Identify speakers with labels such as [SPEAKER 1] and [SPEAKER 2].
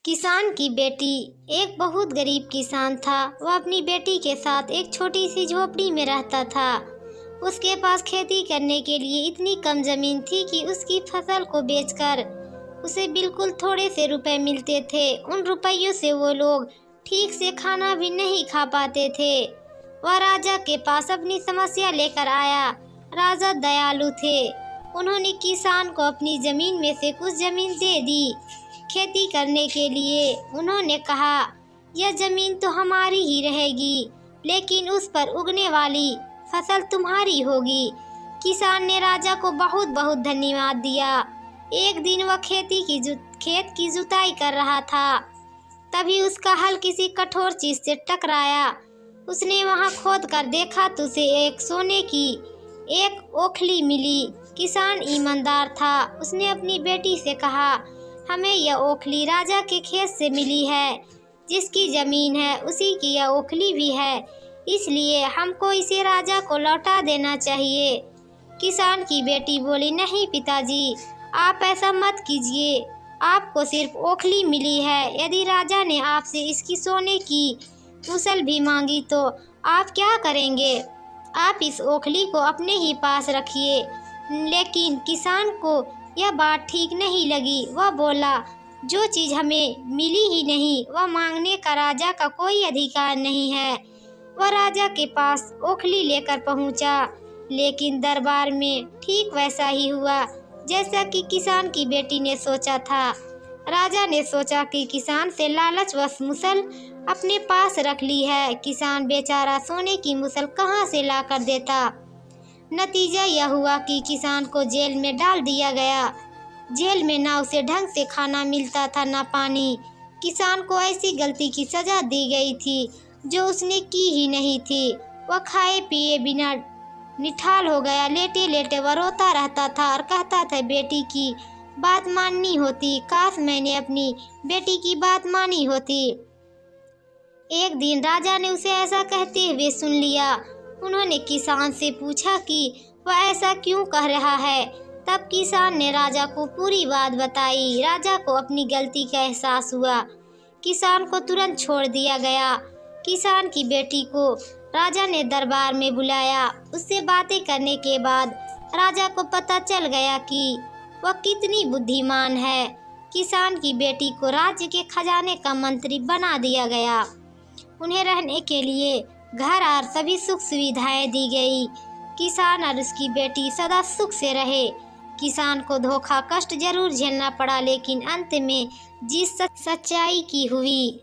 [SPEAKER 1] किसान की बेटी। एक बहुत गरीब किसान था। वह अपनी बेटी के साथ एक छोटी सी झोपड़ी में रहता था। उसके पास खेती करने के लिए इतनी कम जमीन थी कि उसकी फसल को बेचकर उसे बिल्कुल थोड़े से रुपए मिलते थे। उन रुपयों से वो लोग ठीक से खाना भी नहीं खा पाते थे। वह राजा के पास अपनी समस्या लेकर आया। राजा दयालु थे। उन्होंने किसान को अपनी जमीन में से कुछ जमीन दे दी खेती करने के लिए। उन्होंने कहा, यह जमीन तो हमारी ही रहेगी, लेकिन उस पर उगने वाली फसल तुम्हारी होगी। किसान ने राजा को बहुत बहुत धन्यवाद दिया। एक दिन वह खेत की जुताई कर रहा था। तभी उसका हल किसी कठोर चीज से टकराया। उसने वहां खोद कर देखा तो उसे एक सोने की एक ओखली मिली। किसान ईमानदार था। उसने अपनी बेटी से कहा, हमें यह ओखली राजा के खेत से मिली है। जिसकी जमीन है उसी की यह ओखली भी है, इसलिए हमको इसे राजा को लौटा देना चाहिए। किसान की बेटी बोली, नहीं पिताजी, आप ऐसा मत कीजिए। आपको सिर्फ ओखली मिली है। यदि राजा ने आपसे इसकी सोने की मूसल भी मांगी तो आप क्या करेंगे? आप इस ओखली को अपने ही पास रखिए। लेकिन किसान को यह बात ठीक नहीं लगी। वह बोला, जो चीज़ हमें मिली ही नहीं वह मांगने का राजा का कोई अधिकार नहीं है। वह राजा के पास ओखली लेकर पहुंचा, लेकिन दरबार में ठीक वैसा ही हुआ जैसा कि किसान की बेटी ने सोचा था। राजा ने सोचा कि किसान से लालचवश मूसल अपने पास रख ली है। किसान बेचारा सोने की मूसल कहाँ से ला कर देता। नतीजा यह हुआ कि किसान को जेल में डाल दिया गया। जेल में ना उसे ढंग से खाना मिलता था ना पानी। किसान को ऐसी गलती की सजा दी गई थी जो उसने की ही नहीं थी। वह खाए पिए बिना निठाल हो गया। लेटे लेटे वह रोता रहता था और कहता था, बेटी की बात माननी होती, काश मैंने अपनी बेटी की बात मानी होती। एक दिन राजा ने उसे ऐसा कहते हुए सुन लिया। उन्होंने किसान से पूछा कि वह ऐसा क्यों कह रहा है। तब किसान ने राजा को पूरी बात बताई। राजा को अपनी गलती का एहसास हुआ। किसान को तुरंत छोड़ दिया गया। किसान की बेटी को राजा ने दरबार में बुलाया। उससे बातें करने के बाद राजा को पता चल गया कि वह कितनी बुद्धिमान है। किसान की बेटी को राज्य के खजाने का मंत्री बना दिया गया। उन्हें रहने के लिए घर और सभी सुख सुविधाएं दी गई। किसान और उसकी बेटी सदा सुख से रहे। किसान को धोखा कष्ट जरूर झेलना पड़ा, लेकिन अंत में जीत सच्चाई की हुई।